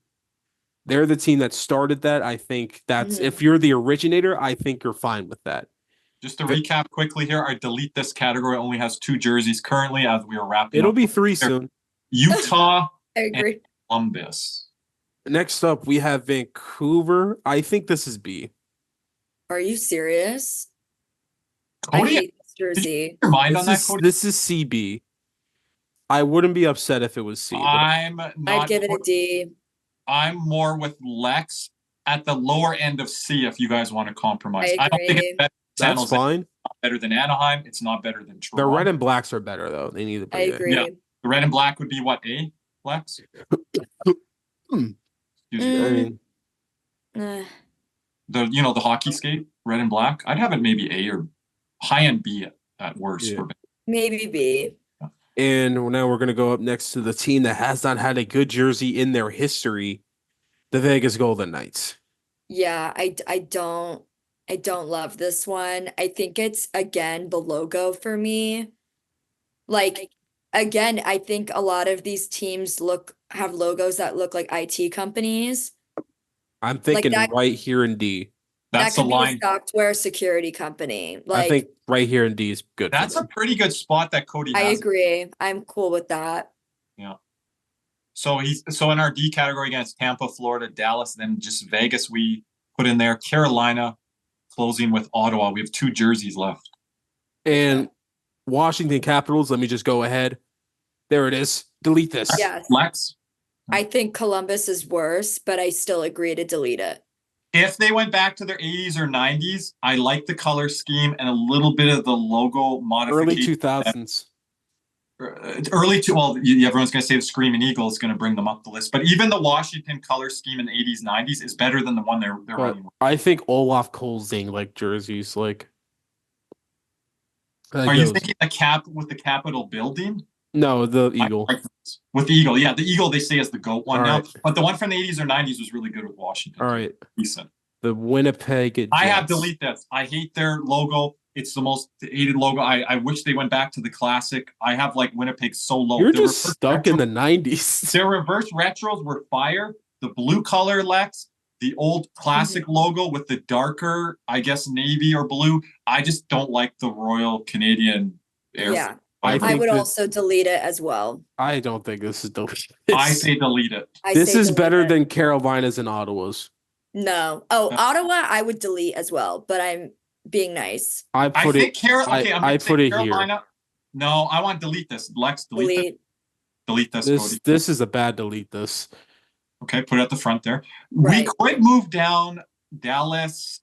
They're the team that started that. I think that's Mhm. if you're the originator, I think you're fine with that. Just to recap quickly here, our delete this category only has 2 jerseys currently as we are wrapping It'll up. be 3 soon. Utah I and agree. Columbus. Next up, we have Vancouver. I think this is B. Are you serious? I Cody, hate this jersey. your mind on that, Cody? This is CB. I wouldn't be upset if it was C. I'm I'd not. give it a D. I'm more with Lex at the lower end of C if you guys want to compromise. I I don't think agree. it's better than San That's Jose. fine. It's not better than Anaheim. It's not better than The Toronto. red and blacks are better, though. They need to I be agree. Yeah. The red and black would be what, A, Lex? Hmm. Excuse me. I mean, Eh, The hockey skate, red and black. I'd have it maybe A or high end B at worst. Yeah. For maybe B. and now we're going to go up next to the team that has not had a good jersey in their history, the Vegas Golden Knights. Yeah, I don't love this one. I think it's again the logo for me. Like again, I think a lot of these teams have logos that look like IT companies. I'm thinking that- right here in D. that's That a could be line. a software security company. I Like think right here in D is good. That's for a pretty good spot that Cody I has. agree. I'm cool with that. Yeah. So in our D category against Tampa, Florida, Dallas, then just Vegas, we put in there Carolina, closing with Ottawa. We have 2 jerseys left. And Washington Capitals, let me just go ahead. There it is. Delete this. Yes. Lex, I think Columbus is worse, but I still agree to delete it. if they went back to their 80s or 90s, I like the color scheme and a little bit of the logo Early modification. 2000s. Everyone's going to say the Screaming Eagle is going to bring them up the list. But even the Washington color scheme in the 80s, 90s is better than the one they're But running with. I think Olaf Kolzing like jerseys. Like, Are you thinking the cap with the Capitol building? No, the Eagle. With the Eagle, yeah. The Eagle they say is the GOAT one All now. right. But the one from the 80s or 90s was really good with Washington. All right. Decent. The Winnipeg Jets. I have delete this. I hate their logo. It's the most hated logo. I wish they went back to the classic. I have like Winnipeg so low. You're Their just reverse stuck in retro- the 90s. Their reverse retros were fire. The blue color, Lex, the old classic logo with the darker, I guess, navy or blue. I just don't like the Royal Canadian Air. Yeah. I I think would that- also delete it as well. I don't think this is delete. I say delete it. This is delete better it. than Carolina's and Ottawa's. No. Oh, Ottawa, I would delete as well, but I'm being nice. I put it. I put it Carolina. here. No, I want to delete this. Lex, delete this. Cody. This is a bad delete. This. Okay, put it at the front there. Right. We could move down Dallas,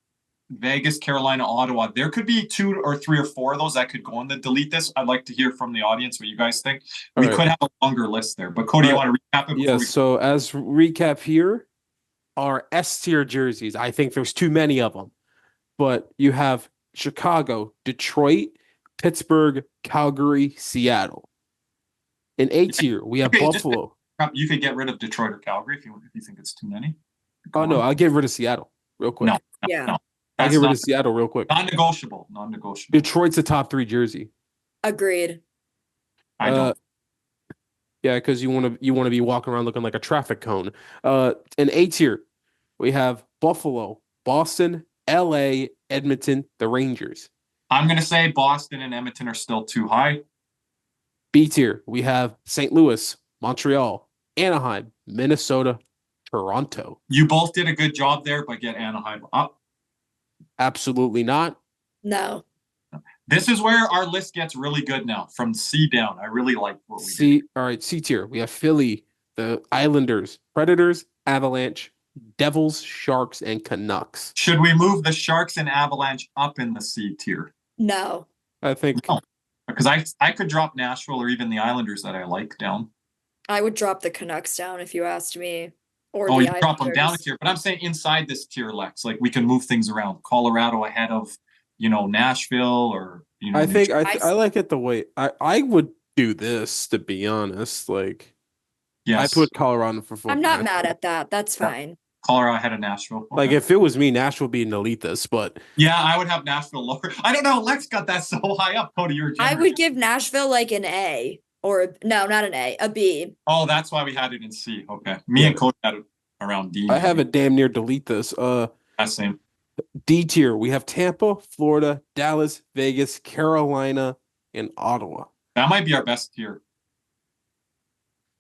Vegas, Carolina, Ottawa. There could be 2 or 3 or 4 of those that could go in the delete this. I'd like to hear from the audience what you guys think. All We right. could have a longer list there. But Cody, you want to recap it? Before Yes. So as recap here, are S tier jerseys. I think there's too many of them, but you have Chicago, Detroit, Pittsburgh, Calgary, Seattle. In A tier, we have Okay, just- Buffalo. You could get rid of Detroit or Calgary if you think it's too many. Oh no, I'll get rid of Seattle real quick. No. Yeah. I'll That's get rid not, of Seattle real quick. non-negotiable. Non-negotiable. Detroit's the top 3 jersey. Agreed. I don't. Yeah, because you want to be walking around looking like a traffic cone. In A tier, we have Buffalo, Boston, LA, Edmonton, the Rangers. I'm going to say Boston and Edmonton are still too high. B tier, we have St. Louis, Montreal, Anaheim, Minnesota, Toronto. You both did a good job there, but get Anaheim up. Absolutely not. No. This is where our list gets really good now, from C down. I really like what we did. C. All right, C tier. We have Philly, the Islanders, Predators, Avalanche, Devils, Sharks, and Canucks. Should we move the Sharks and Avalanche up in the C tier? No. I think No. Because I could drop Nashville or even the Islanders that I like down. I would drop the Canucks down if you asked me. Or Oh, the you drop them down a Islanders. tier. But I'm saying inside this tier, Lex, like we can move things around. Colorado ahead of, Nashville or, I think I I like it the way I would do this, to be honest. Like yes. I put Colorado for full. I'm not mad at that. That's fine. Colorado ahead of Nashville. Like Okay. if it was me, Nashville would be an elite this, but Yeah, I would have Nashville lower. I don't know. Lex got that so high up. Cody, you're I generous. would give Nashville like an A. No, not an A. A B. Oh, that's why we had it in C. Okay. Me and Cody had it around D. I have it damn near delete this. That same. D tier, we have Tampa, Florida, Dallas, Vegas, Carolina, and Ottawa. That might be our best tier.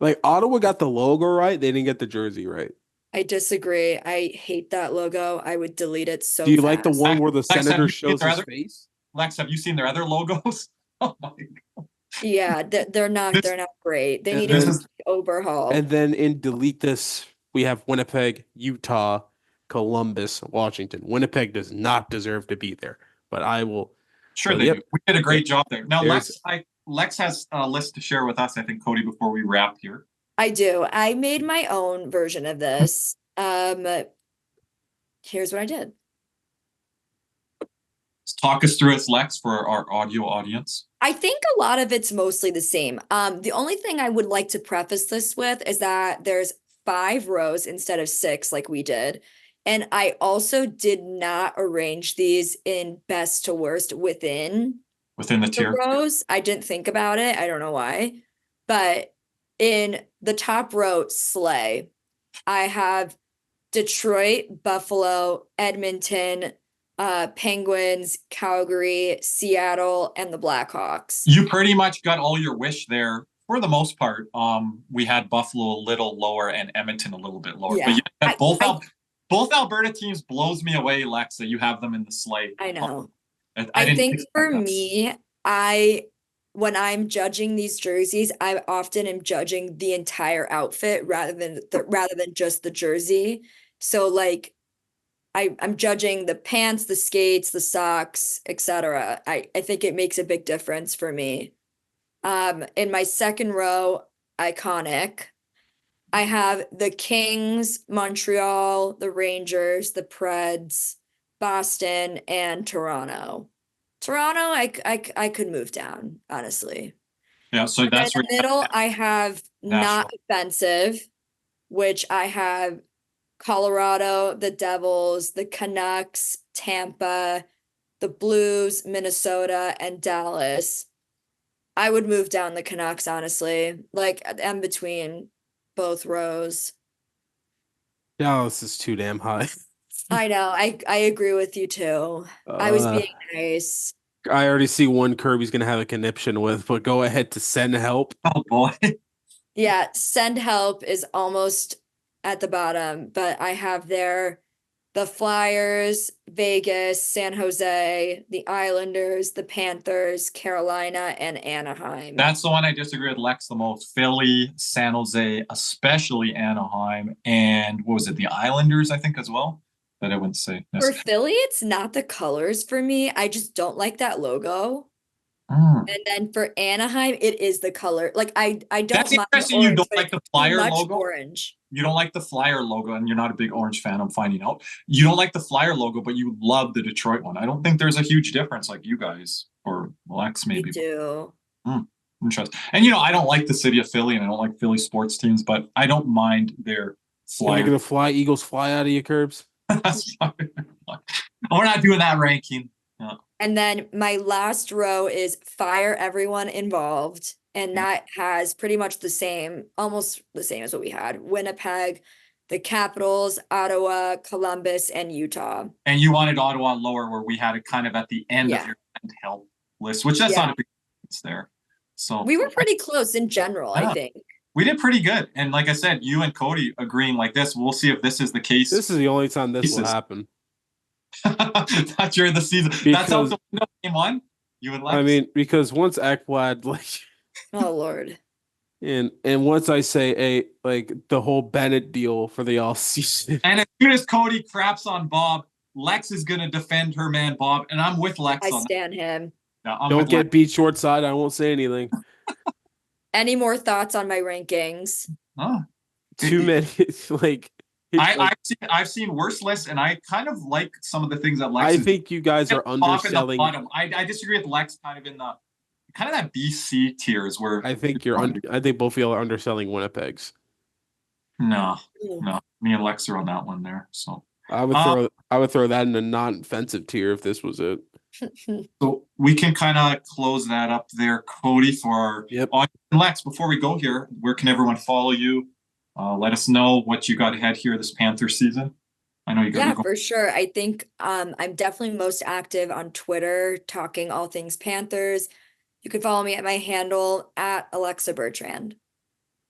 Like Ottawa got the logo right, they didn't get the jersey right. I disagree. I hate that logo. I would delete it so Do you like the fast. one where the Lex, have senator you seen shows their his other- face? Lex, have you seen their other logos? Oh my God. Yeah, they're not great. They need this to is- be overhauled. And then in delete this, we have Winnipeg, Utah, Columbus, Washington. Winnipeg does not deserve to be there, but I will. Sure, But they yep. do. We did a great job there. Now, There's- Lex has a list to share with us, I think, Cody, before we wrap here. I do. I made my own version of this. Here's what I did. Talk us through it, Lex, for our audio audience. I think a lot of it's mostly the same. The only thing I would like to preface this with is that there's 5 rows instead of 6 like we did. And I also did not arrange these in best to worst within Within the the tier. rows. I didn't think about it. I don't know why. But in the top row, Slay, I have Detroit, Buffalo, Edmonton, Penguins, Calgary, Seattle, and the Blackhawks. You pretty much got all your wish there for the most part. We had Buffalo a little lower and Edmonton a little bit lower. Yeah. But both Alberta teams blows me away, Lex, that you have them in the slate. I know. I didn't think expect for that. me, when I'm judging these jerseys, I often am judging the entire outfit rather than just the jersey. So like I'm judging the pants, the skates, the socks, etc. I think it makes a big difference for me. In my second row, iconic, I have the Kings, Montreal, the Rangers, the Preds, Boston, and Toronto. Toronto, I could move down, honestly. Yeah, so And that's in the middle, I have not offensive, which I have Colorado, the Devils, the Canucks, Tampa, the Blues, Minnesota, and Dallas. I would move down the Canucks, honestly. Like, I'm between both rows. Dallas is too damn high. I know. I agree with you too. I was being nice. I already see one Kirby's gonna have a conniption with, but go ahead to send help. Oh boy. Yeah, send help is almost at the bottom, but I have there the Flyers, Vegas, San Jose, the Islanders, the Panthers, Carolina, and Anaheim. That's the one I disagree with Lex the most. Philly, San Jose, especially Anaheim, and what was it, the Islanders, I think, as well? That I wouldn't say. For Philly, it's not the colors for me. I just don't like that logo. Mm. And then for Anaheim, it is the color. Like I don't That's mind interesting. orange, You don't but like it's the too Flyer much logo? orange. You don't like the Flyer logo, and you're not a big Orange fan, I'm finding out. You don't like the Flyer logo, but you love the Detroit one. I don't think there's a huge difference like you guys, or Lex I maybe. do. Interesting. And I don't like the city of Philly, and I don't like Philly sports teams, but I don't mind their You're Flyer. gonna Eagles fly out of your curbs. We're not doing that ranking. And then my last row is fire everyone involved. And that has pretty much almost the same as what we had. Winnipeg, the Capitals, Ottawa, Columbus, and Utah. And you wanted Ottawa lower, where we had it kind of at the end of your end help list, which that's not a big difference there. So We were pretty close in general, I think. we did pretty good. And like I said, you and Cody agreeing like this. We'll see if this is the case. This is the only time this will happen. Not during the season. That's how the window game on. You and Lex. I mean, because once Ekblad Oh Lord. and once I say the whole Bennett deal for the all season. And as soon as Cody craps on Bob, Lex is gonna defend her man Bob, and I'm with Lex I on stand him. that. Don't get beat short side. I won't say anything. Any more thoughts on my rankings? Oh. Too many I've seen worse lists, and I kind of like some of the things that Lex. I think you guys are underselling. I disagree with Lex, kind of in the that BC tiers where I think I think both of y'all are underselling Winnipeg's. No, me and Lex are on that one there. So I would throw that in a non-offensive tier if this was it. So we can kind of close that up there, Cody, for our audience. Lex, before we go here, where can everyone follow you? Let us know what you got ahead here this Panther season. I know you got Yeah, to go. for sure. I think I'm definitely most active on Twitter, talking all things Panthers. You can follow me at my handle at Alexa Bertrand.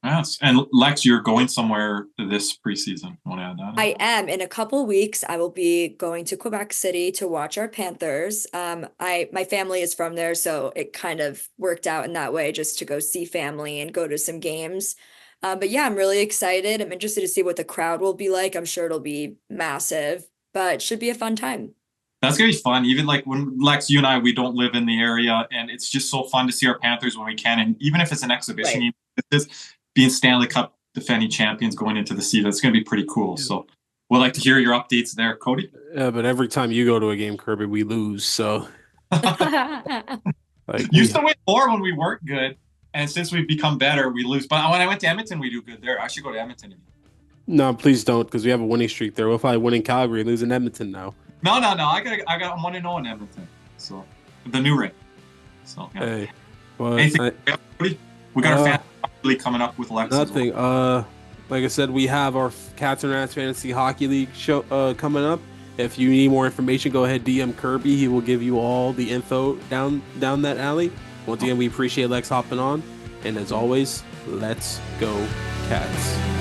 Yes. And Lex, you're going somewhere this preseason. Want to add that? I am. In a couple weeks, I will be going to Quebec City to watch our Panthers. My family is from there, so it kind of worked out in that way, just to go see family and go to some games. But yeah, I'm really excited. I'm interested to see what the crowd will be like. I'm sure it'll be massive, but it should be a fun time. That's gonna be fun. Even like when Lex, you and I, we don't live in the area, and it's just so fun to see our Panthers when we can. And even if it's an exhibition Right. game, this being Stanley Cup defending champions going into the season, it's gonna be pretty cool. So we'd like to hear your updates there, Cody. Yeah, but every time you go to a game, Kirby, we lose. So like Used to win more when we weren't good, and since we've become better, we lose. But when I went to Edmonton, we do good there. I should go to Edmonton again. no, please don't, because we have a winning streak there. We'll probably win in Calgary and lose in Edmonton now. No. I'm 1-0 in Edmonton. So the new ring. So yeah. Hey, well, Anything, Cody? We got our fan league coming up with Lex. nothing. Like I said, we have our Cats and Rats Fantasy Hockey League show coming up. If you need more information, go ahead DM Kirby. He will give you all the info down that alley. Once again, we appreciate Lex hopping on, and as always, let's go Cats.